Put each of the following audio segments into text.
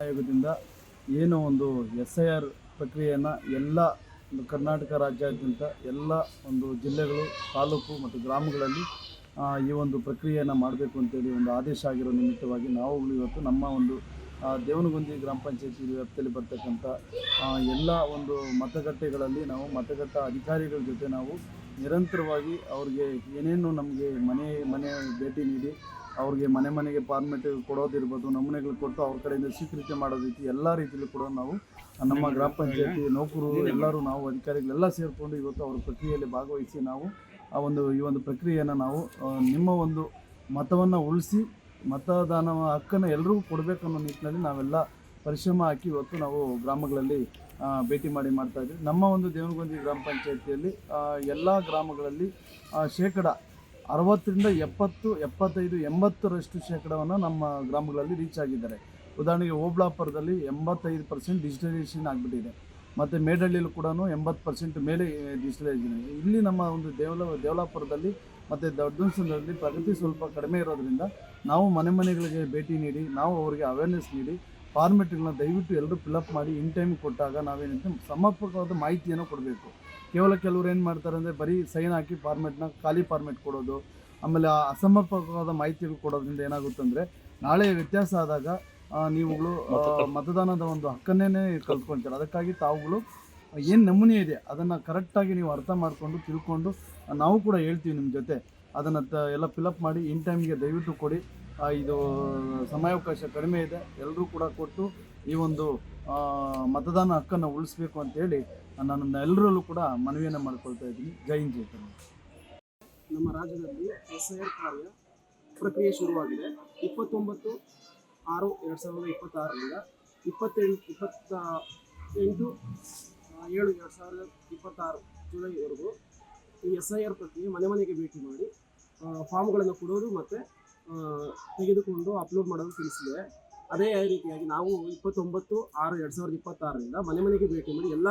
ಆಯೋಗದಿಂದ ಏನು ಒಂದು SIR ಪ್ರಕ್ರಿಯೆಯನ್ನು ಎಲ್ಲ ಕರ್ನಾಟಕ ರಾಜ್ಯಾದ್ಯಂತ ಎಲ್ಲ ಒಂದು ಜಿಲ್ಲೆಗಳು, ತಾಲೂಕು ಮತ್ತು ಗ್ರಾಮಗಳಲ್ಲಿ ಈ ಒಂದು ಪ್ರಕ್ರಿಯೆಯನ್ನು ಮಾಡಬೇಕು ಅಂತೇಳಿ ಒಂದು ಆದೇಶ ಆಗಿರೋ ನಿಮಿತ್ತವಾಗಿ ನಾವುಗಳು ಇವತ್ತು ನಮ್ಮ ಒಂದು ದೇವನಗುಂದಿ ಗ್ರಾಮ ಪಂಚಾಯತಿ ವ್ಯಾಪ್ತಿಯಲ್ಲಿ ಬರ್ತಕ್ಕಂಥ ಎಲ್ಲ ಒಂದು ಮತಗಟ್ಟೆಗಳಲ್ಲಿ ನಾವು ಮತಗಟ್ಟೆ ಅಧಿಕಾರಿಗಳ ಜೊತೆ ನಾವು ನಿರಂತರವಾಗಿ ಅವ್ರಿಗೆ ಏನೇನು ನಮಗೆ ಮನೆ ಭೇಟಿ ನೀಡಿ ಅವ್ರಿಗೆ ಮನೆಗೆ ಫಾರ್ಮೆಟ್ ಕೊಡೋದಿರ್ಬೋದು, ನಮೂನೆಗಳು ಕೊಟ್ಟು ಅವ್ರ ಕಡೆಯಿಂದ ಸ್ವೀಕೃತಿ ಮಾಡೋ ರೀತಿ ಎಲ್ಲ ರೀತಿಯಲ್ಲೂ ಕೂಡ ನಾವು ನಮ್ಮ ಗ್ರಾಮ ಪಂಚಾಯತಿ ನೌಕರರು ಎಲ್ಲರೂ ನಾವು ಅಧಿಕಾರಿಗಳೆಲ್ಲ ಸೇರಿಕೊಂಡು ಇವತ್ತು ಅವ್ರ ಪ್ರಕ್ರಿಯೆಯಲ್ಲಿ ಭಾಗವಹಿಸಿ ನಾವು ಈ ಒಂದು ಪ್ರಕ್ರಿಯೆಯನ್ನು ನಾವು ನಿಮ್ಮ ಒಂದು ಮತವನ್ನು ಉಳಿಸಿ ಮತದಾನ ಹಕ್ಕನ್ನು ಎಲ್ರಿಗೂ ಕೊಡಬೇಕು ಅನ್ನೋ ನಿಟ್ಟಿನಲ್ಲಿ ನಾವೆಲ್ಲ ಪರಿಶ್ರಮ ಹಾಕಿ ಇವತ್ತು ನಾವು ಗ್ರಾಮಗಳಲ್ಲಿ ಭೇಟಿ ಮಾಡ್ತಾಯಿದ್ವಿ. ನಮ್ಮ ಒಂದು ದೇವನಗುಂದಿ ಗ್ರಾಮ ಪಂಚಾಯತಿಯಲ್ಲಿ ಎಲ್ಲ ಗ್ರಾಮಗಳಲ್ಲಿ ಶೇಕಡ 60ರಿಂದ 70, 75, 80ರಷ್ಟು ಶೇಕಡವನ್ನು ನಮ್ಮ ಗ್ರಾಮಗಳಲ್ಲಿ ರೀಚ್ ಆಗಿದ್ದಾರೆ. ಉದಾಹರಣೆಗೆ ಓಬಳಾಪುರದಲ್ಲಿ 85% ಡಿಜಿಟಲೈಸೇಷನ್ ಆಗಿಬಿಟ್ಟಿದೆ. ಮತ್ತು ಮೇಡಳ್ಳಿಯಲ್ಲೂ ಕೂಡ 80% ಮೇಲೆ ಡಿಜಿಟಲೈಸೇಷನ್ ಇದೆ. ಇಲ್ಲಿ ನಮ್ಮ ಒಂದು ದೇವಲಾಪುರದಲ್ಲಿ ಮತ್ತು ದೊಡ್ಡದುಂಸದಲ್ಲಿ ಪ್ರಗತಿ ಸ್ವಲ್ಪ ಕಡಿಮೆ ಇರೋದ್ರಿಂದ ನಾವು ಮನೆಗಳಿಗೆ ಭೇಟಿ ನೀಡಿ ನಾವು ಅವರಿಗೆ ಅವೇರ್ನೆಸ್ ನೀಡಿ ಫಾರ್ಮೆಟ್ಗಳನ್ನ ದಯವಿಟ್ಟು ಎಲ್ಲರೂ ಫಿಲಪ್ ಮಾಡಿ ಇನ್ ಟೈಮ್ ಕೊಟ್ಟಾಗ ನಾವೇನಂತ ಸಮರ್ಪಕವಾದ ಮಾಹಿತಿಯನ್ನು ಕೊಡಬೇಕು. ಕೆಲವರು ಏನು ಮಾಡ್ತಾರೆ ಅಂದರೆ ಬರೀ ಸೈನ್ ಹಾಕಿ ಖಾಲಿ ಫಾರ್ಮೆಟ್ ಕೊಡೋದು, ಆಮೇಲೆ ಅಸಮರ್ಪಕವಾದ ಮಾಹಿತಿಗಳು ಕೊಡೋದ್ರಿಂದ ಏನಾಗುತ್ತಂದರೆ ನಾಳೆ ವ್ಯತ್ಯಾಸ ಆದಾಗ ನೀವುಗಳು ಮತದಾನದ ಒಂದು ಹಕ್ಕನ್ನೇ ಕಲ್ತ್ಕೊಳ್ತೀರ. ಅದಕ್ಕಾಗಿ ತಾವುಗಳು ಏನು ನಮೂನೆ ಇದೆ ಅದನ್ನು ಕರೆಕ್ಟಾಗಿ ನೀವು ಅರ್ಥ ಮಾಡಿಕೊಂಡು ತಿಳ್ಕೊಂಡು ನಾವು ಕೂಡ ಹೇಳ್ತೀವಿ ನಿಮ್ಮ ಜೊತೆ ಅದನ್ನು ಎಲ್ಲ ಫಿಲಪ್ ಮಾಡಿ ಇನ್ ಟೈಮ್ಗೆ ದಯವಿಟ್ಟು ಕೊಡಿ. ಇದು ಸಮಯಾವಕಾಶ ಕಡಿಮೆ ಇದೆ, ಎಲ್ಲರೂ ಕೂಡ ಕೊಟ್ಟು ಈ ಒಂದು ಮತದಾನ ಹಕ್ಕನ್ನು ಉಳಿಸ್ಬೇಕು ಅಂತೇಳಿ ನಾನು ಎಲ್ಲರಲ್ಲೂ ಕೂಡ ಮನವಿಯನ್ನು ಮಾಡ್ಕೊಳ್ತಾ ಇದ್ದೀನಿ. ಜೈ ಹಿಂದ್, ಜೈ ಕರ್ನಾಟಕ. ನಮ್ಮ ರಾಜ್ಯದಲ್ಲಿ SIR ಕಾರ್ಯ ಪ್ರಕ್ರಿಯೆ ಶುರುವಾಗಿದೆ. 29/6/2026ರಿಂದ 28/7/2026 ಜುಲೈವರೆಗೂ ಈ SIR ಪ್ರಕ್ರಿಯೆ ಮನೆಗೆ ಭೇಟಿ ಮಾಡಿ ಫಾರ್ಮ್ಗಳನ್ನು ಕೊಡೋದು ಮತ್ತು ತೆಗೆದುಕೊಂಡು ಅಪ್ಲೋಡ್ ಮಾಡೋದು ತಿಳಿಸಿದೆ. ಅದೇ ರೀತಿಯಾಗಿ ನಾವು 29/6/2026ರಿಂದ ಮನೆಗೆ ಭೇಟಿ ಮಾಡಿ ಎಲ್ಲ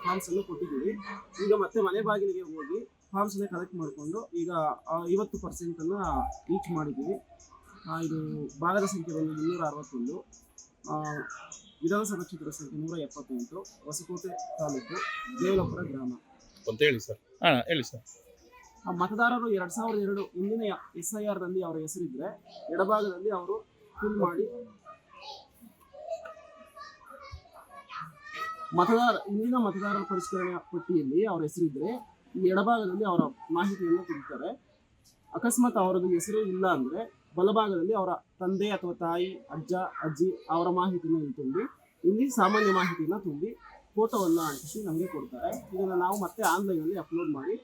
ಫಾರ್ಮ್ಸನ್ನು ಕೊಟ್ಟಿದ್ದೀವಿ. ಈಗ ಮತ್ತೆ ಮನೆ ಬಾಗಿಲಿಗೆ ಹೋಗಿ ಫಾರ್ಮ್ಸನ್ನೇ ಕಲೆಕ್ಟ್ ಮಾಡಿಕೊಂಡು ಈಗ 50%ಅನ್ನು ರೀಚ್ ಮಾಡಿದ್ದೀವಿ. ಇದು ಭಾಗದ ಸಂಖ್ಯೆ ಬಂದು 261, ವಿಧಾನಸಭಾ ಕ್ಷೇತ್ರದ ಸಂಖ್ಯೆ 178, ಹೊಸಕೋಟೆ ತಾಲೂಕು, ದೇವಲಾಪುರ ಗ್ರಾಮ ಅಂತ ಹೇಳಿ ಸರ್. ಹೇಳಿ ಸರ್. ಮತದಾರರು 2002 ಇಂದಿನ SIRನಲ್ಲಿ ಅವರ ಹೆಸರಿದ್ರೆ ಎಡಭಾಗದಲ್ಲಿ ಅವರು ಫಿಲ್ ಮಾಡಿ ಇಂದಿನ ಮತದಾರರ ಪರಿಷ್ಕರಣೆ ಪಟ್ಟಿಯಲ್ಲಿ ಅವರ ಹೆಸರಿದ್ರೆ ಈ ಎಡಭಾಗದಲ್ಲಿ ಅವರ ಮಾಹಿತಿಯನ್ನು ತುಂಬುತ್ತಾರೆ. ಅಕಸ್ಮಾತ್ ಅವರದ್ದು ಹೆಸರು ಇಲ್ಲ ಅಂದರೆ ಬಲಭಾಗದಲ್ಲಿ ಅವರ ತಂದೆ ಅಥವಾ ತಾಯಿ, ಅಜ್ಜ, ಅಜ್ಜಿ ಅವರ ಮಾಹಿತಿಯನ್ನು ತುಂಬಿ ಇಲ್ಲಿ ಸಾಮಾನ್ಯ ಮಾಹಿತಿಯನ್ನು ತುಂಬಿ ಫೋಟೋವನ್ನು ಅಂಟಿಸಿ ನಮಗೆ ಕೊಡ್ತಾರೆ. ಇದನ್ನು ನಾವು ಮತ್ತೆ ಆನ್ಲೈನಲ್ಲಿ ಅಪ್ಲೋಡ್ ಮಾಡಿ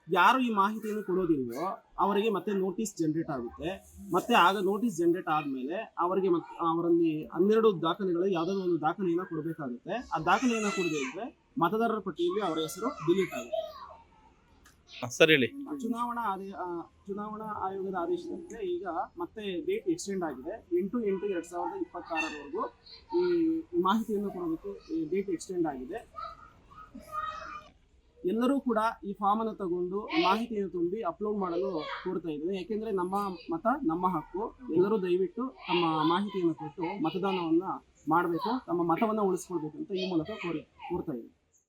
ಯಾರು ಈ ಮಾಹಿತಿಯನ್ನು ಕೊಡೋದಿಲ್ವೋ ಅವರಿಗೆ ಮತ್ತೆ ನೋಟಿಸ್ ಜನರೇಟ್ ಆಗುತ್ತೆ. ಮತ್ತೆ ಆಗ ನೋಟಿಸ್ ಜನರೇಟ್ ಆದಮೇಲೆ ಅವರಿಗೆ ಅವರಲ್ಲಿ 12 ದಾಖಲೆಗಳಲ್ಲಿ ಯಾವುದಾದ್ರು ಒಂದು ದಾಖಲೆಯನ್ನು ಕೊಡಬೇಕಾಗುತ್ತೆ. ಆ ದಾಖಲೆಯನ್ನು ಕೊಡದೇ ಇದ್ದರೆ ಮತದಾರರ ಪಟ್ಟಿಯಲ್ಲಿ ಅವರ ಹೆಸರು ಡಿಲೀಟ್ ಆಗುತ್ತೆ. ಸರಿ ಹೇಳಿ. ಚುನಾವಣಾ ಆಯೋಗದ ಆದೇಶದಂತೆ ಈಗ ಮತ್ತೆ ಡೇಟ್ ಎಕ್ಸ್ಟೆಂಡ್ ಆಗಿದೆ. 8/8/2026ವರೆಗೂ ಈ ಮಾಹಿತಿಯನ್ನು ಕೊಡೋದಕ್ಕೆ ಡೇಟ್ ಎಕ್ಸ್ಟೆಂಡ್ ಆಗಿದೆ. ಎಲ್ಲರೂ ಕೂಡ ಈ ಫಾರ್ಮನ್ನು ತಗೊಂಡು ಮಾಹಿತಿಯನ್ನು ತುಂಬಿ ಅಪ್ಲೋಡ್ ಮಾಡಲು ಕೋರ್ತಾ ಇದ್ದೇವೆ. ಯಾಕೆಂದರೆ ನಮ್ಮ ಮತ ನಮ್ಮ ಹಕ್ಕು. ಎಲ್ಲರೂ ದಯವಿಟ್ಟು ತಮ್ಮ ಮಾಹಿತಿಯನ್ನು ಕೊಟ್ಟು ಮತದಾನವನ್ನು ಮಾಡಬೇಕು, ತಮ್ಮ ಮತವನ್ನು ಉಳಿಸ್ಕೊಳ್ಬೇಕು ಅಂತ ಈ ಮೂಲಕ ಕೋರ್ತಾ ಇದ್ದೇವೆ.